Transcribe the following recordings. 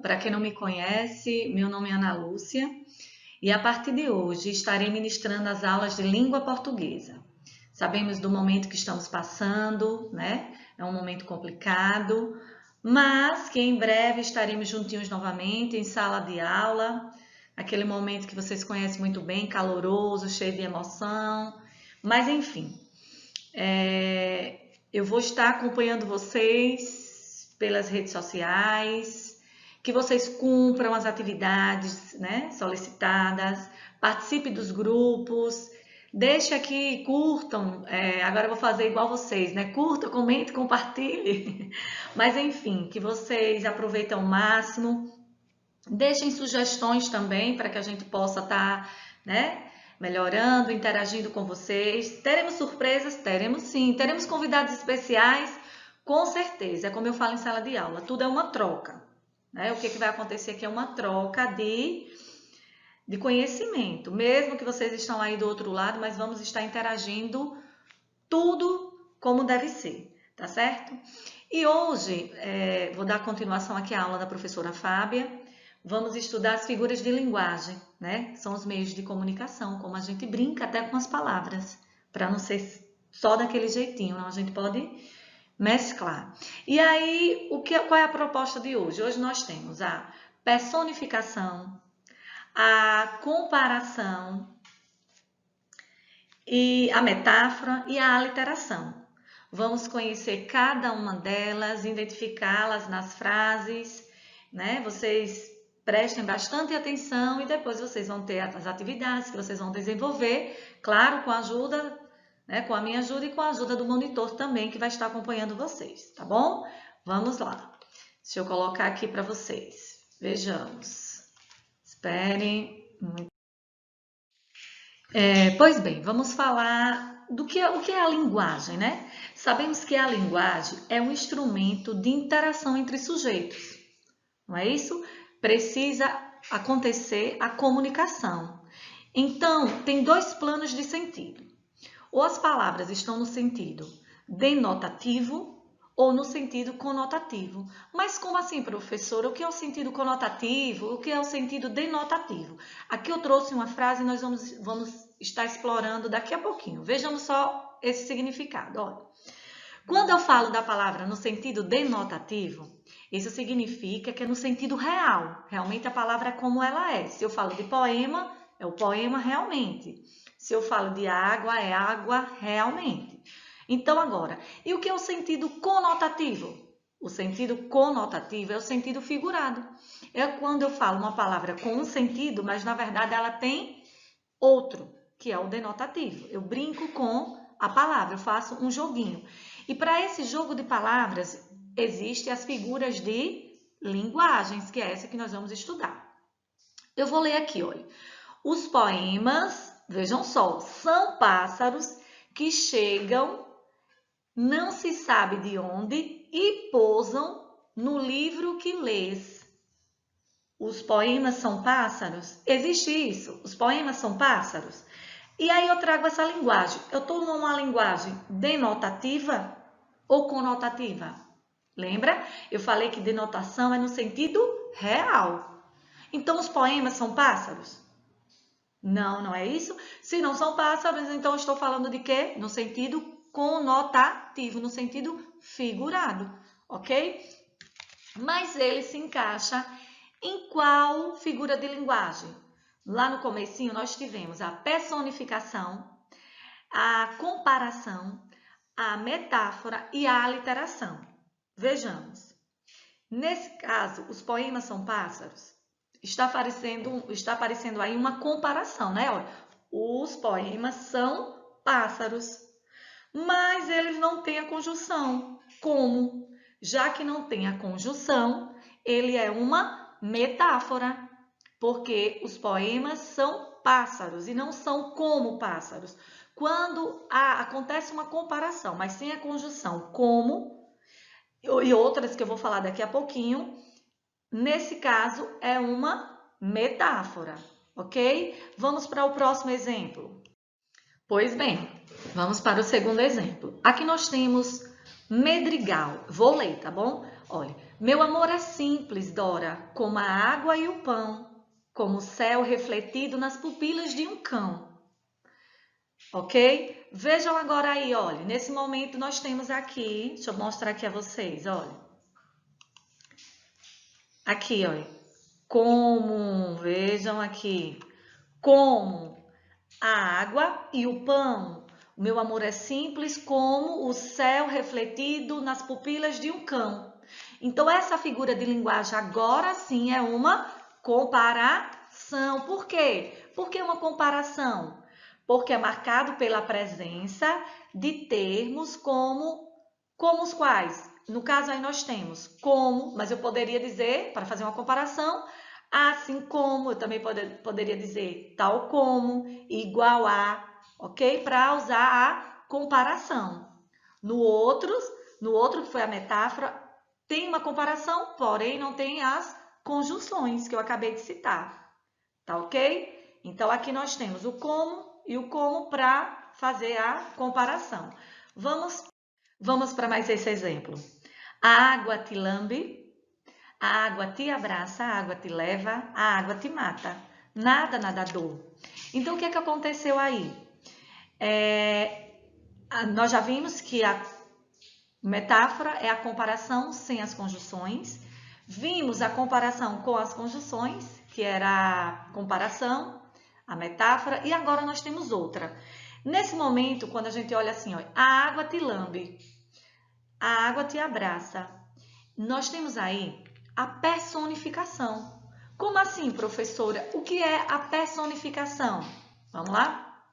para quem não me conhece, meu nome é Ana Lúcia e a partir de hoje estarei ministrando as aulas de língua portuguesa. Sabemos do momento que estamos passando, né? É um momento complicado, mas que em breve estaremos juntinhos novamente em sala de aula, aquele momento que vocês conhecem muito bem, caloroso, cheio de emoção, mas enfim, eu vou estar acompanhando vocês pelas redes sociais, que vocês cumpram as atividades, né, solicitadas, participe dos grupos, deixe aqui, curtam, agora eu vou fazer igual vocês, né, curta, comente, compartilhe, mas enfim, que vocês aproveitem ao máximo, deixem sugestões também para que a gente possa estar, né, melhorando, interagindo com vocês. Teremos surpresas? Teremos sim. Teremos convidados especiais? Com certeza. É como eu falo em sala de aula, tudo é uma troca, né? O que vai acontecer aqui é uma troca de conhecimento. Mesmo que vocês estão aí do outro lado, mas vamos estar interagindo tudo como deve ser, tá certo? E hoje, vou dar continuação aqui à aula da professora Fábia. Vamos estudar as figuras de linguagem, né? São os meios de comunicação, como a gente brinca até com as palavras, para não ser só daquele jeitinho, não? A gente pode mesclar. E aí, qual é a proposta de hoje? Hoje nós temos a personificação, a comparação, e a metáfora e a aliteração. Vamos conhecer cada uma delas, identificá-las nas frases, né? Vocês prestem bastante atenção e depois vocês vão ter as atividades que vocês vão desenvolver, claro, com a ajuda, né? Com a minha ajuda e com a ajuda do monitor também, que vai estar acompanhando vocês, tá bom? Vamos lá. Deixa eu colocar aqui para vocês. Vejamos. Esperem. Pois bem, vamos falar do que é a linguagem, né? Sabemos que a linguagem é um instrumento de interação entre sujeitos, não é isso? Precisa acontecer a comunicação. Então, tem dois planos de sentido. Ou as palavras estão no sentido denotativo ou no sentido conotativo. Mas como assim, professora? O que é o sentido conotativo? O que é o sentido denotativo? Aqui eu trouxe uma frase e nós vamos estar explorando daqui a pouquinho. Vejamos só esse significado. Olha, quando eu falo da palavra no sentido denotativo, isso significa que é no sentido real. Realmente a palavra é como ela é. Se eu falo de poema, é o poema realmente. Se eu falo de água, é água realmente. Então, agora, e o que é o sentido conotativo? O sentido conotativo é o sentido figurado. É quando eu falo uma palavra com um sentido, mas na verdade ela tem outro, que é o denotativo. Eu brinco com a palavra, eu faço um joguinho. E para esse jogo de palavras, existem as figuras de linguagens, que é essa que nós vamos estudar. Eu vou ler aqui, olha. Os poemas, vejam só, são pássaros que chegam, não se sabe de onde, e pousam no livro que lês. Os poemas são pássaros? Existe isso? Os poemas são pássaros? E aí eu trago essa linguagem. Eu estou numa linguagem denotativa ou conotativa? Lembra? Eu falei que denotação é no sentido real. Então, os poemas são pássaros? Não, não é isso? Se não são pássaros, então eu estou falando de quê? No sentido conotativo, no sentido figurado, ok? Mas ele se encaixa em qual figura de linguagem? Lá no comecinho nós tivemos a personificação, a comparação, a metáfora e a aliteração. Vejamos. Nesse caso, os poemas são pássaros? Está aparecendo aí uma comparação, né? Olha, os poemas são pássaros, mas eles não têm a conjunção. Como? Já que não tem a conjunção, ele é uma metáfora, porque os poemas são pássaros e não são como pássaros. Quando acontece uma comparação, mas sem a conjunção como, e outras que eu vou falar daqui a pouquinho, nesse caso é uma metáfora, ok? Vamos para o próximo exemplo. Pois bem, vamos para o segundo exemplo. Aqui nós temos medrigal. Vou ler, tá bom? Olha, meu amor é simples, Dora, como a água e o pão, como o céu refletido nas pupilas de um cão. Ok? Vejam agora aí, olha, nesse momento nós temos aqui, deixa eu mostrar aqui a vocês, olha. Aqui, olha, como, vejam aqui, como a água e o pão. O meu amor é simples como o céu refletido nas pupilas de um cão. Então, essa figura de linguagem agora sim é uma comparação. Por quê? Por que uma comparação? Porque é marcado pela presença de termos como os quais? No caso aí nós temos como, mas eu poderia dizer, para fazer uma comparação, assim como, eu também poderia dizer tal como, igual a, ok? Para usar a comparação. No outro que foi a metáfora, tem uma comparação, porém não tem as conjunções que eu acabei de citar. Tá ok? Então, aqui nós temos o como e o como para fazer a comparação. Vamos para mais esse exemplo. A água te lambe, a água te abraça, a água te leva, a água te mata. Nada, nadador. Então, o que é que aconteceu aí? Nós já vimos que a metáfora é a comparação sem as conjunções. Vimos a comparação com as conjunções, que era a comparação, a metáfora, e agora nós temos outra. Nesse momento, quando a gente olha assim, ó, a água te lambe, a água te abraça, nós temos aí a personificação. Como assim, professora? O que é a personificação? Vamos lá?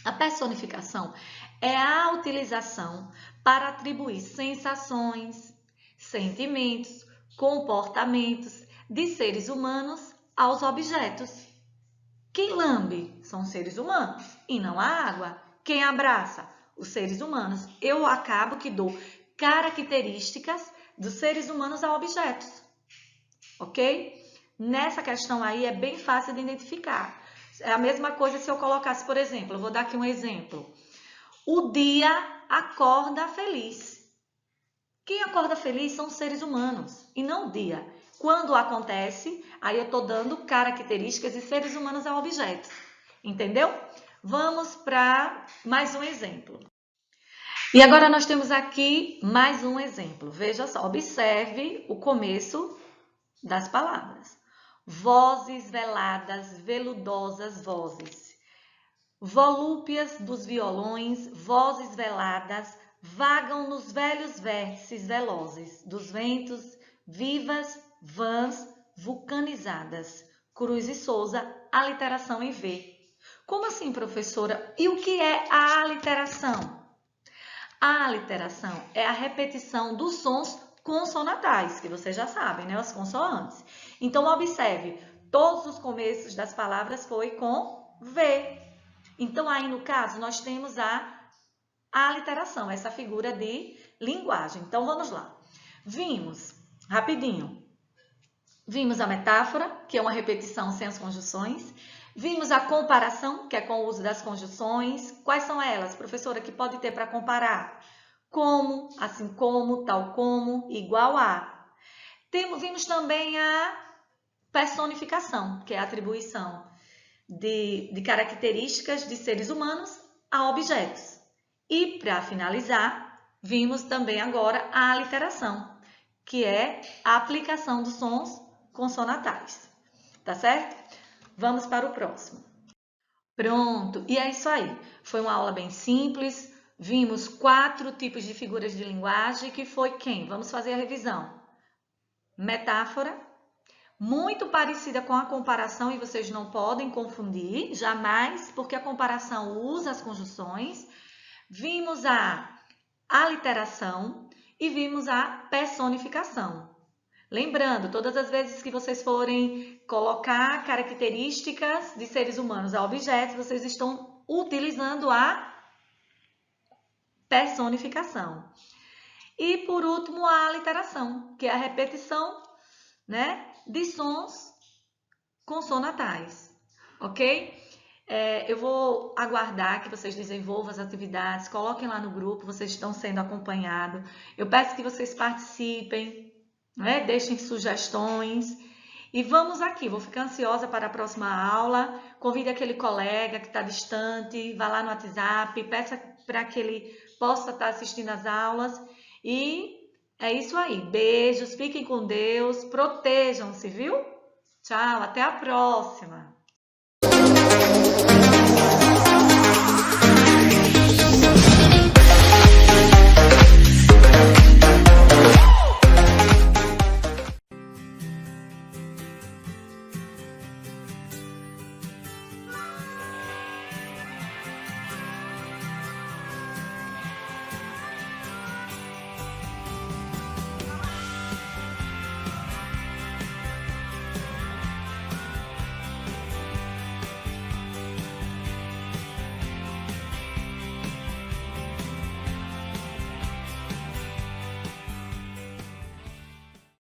A personificação é a utilização para atribuir sensações, sentimentos, comportamentos de seres humanos aos objetos. Quem lambe são os seres humanos e não a água. Quem abraça? Os seres humanos. Eu acabo que dou características dos seres humanos a objetos, ok? Nessa questão aí é bem fácil de identificar. É a mesma coisa se eu colocasse, por exemplo, eu vou dar aqui um exemplo. O dia acorda feliz. Quem acorda feliz são os seres humanos e não o dia. Quando acontece, aí eu estou dando características de seres humanos a objetos. Entendeu? Vamos para mais um exemplo. E agora nós temos aqui mais um exemplo. Veja só, observe o começo das palavras. Vozes veladas, veludosas vozes. Volúpias dos violões, vozes veladas, vagam nos velhos vértices velozes dos ventos, vivas, vãs, vulcanizadas. Cruz e Souza, aliteração em V. Como assim, professora? E o que é a aliteração? A aliteração é a repetição dos sons consonatais, que vocês já sabem, né? As consoantes. Então, observe, todos os começos das palavras foi com V. Então, aí no caso, nós temos a aliteração, essa figura de linguagem. Então, vamos lá. Vimos, rapidinho, vimos a metáfora, que é uma repetição sem as conjunções. Vimos a comparação, que é com o uso das conjunções. Quais são elas, professora, que pode ter para comparar? Como, assim como, tal como, igual a. Vimos também a personificação, que é a atribuição de características de seres humanos a objetos. E, para finalizar, vimos também agora a aliteração, que é a aplicação dos sons consonatais. Tá certo? Vamos para o próximo. Pronto, e é isso aí. Foi uma aula bem simples. Vimos 4 tipos de figuras de linguagem, que foi quem? Vamos fazer a revisão. Metáfora, muito parecida com a comparação, e vocês não podem confundir, jamais, porque a comparação usa as conjunções. Vimos a aliteração e vimos a personificação. Lembrando, todas as vezes que vocês forem colocar características de seres humanos a objetos, vocês estão utilizando a personificação. E, por último, a aliteração, que é a repetição, né, de sons consonatais, ok? Eu vou aguardar que vocês desenvolvam as atividades, coloquem lá no grupo, vocês estão sendo acompanhados. Eu peço que vocês participem, né? Deixem sugestões. E vamos aqui, vou ficar ansiosa para a próxima aula. Convide aquele colega que está distante, vá lá no WhatsApp, peça para que ele possa estar assistindo às aulas. E é isso aí. Beijos, fiquem com Deus, protejam-se, viu? Tchau, até a próxima!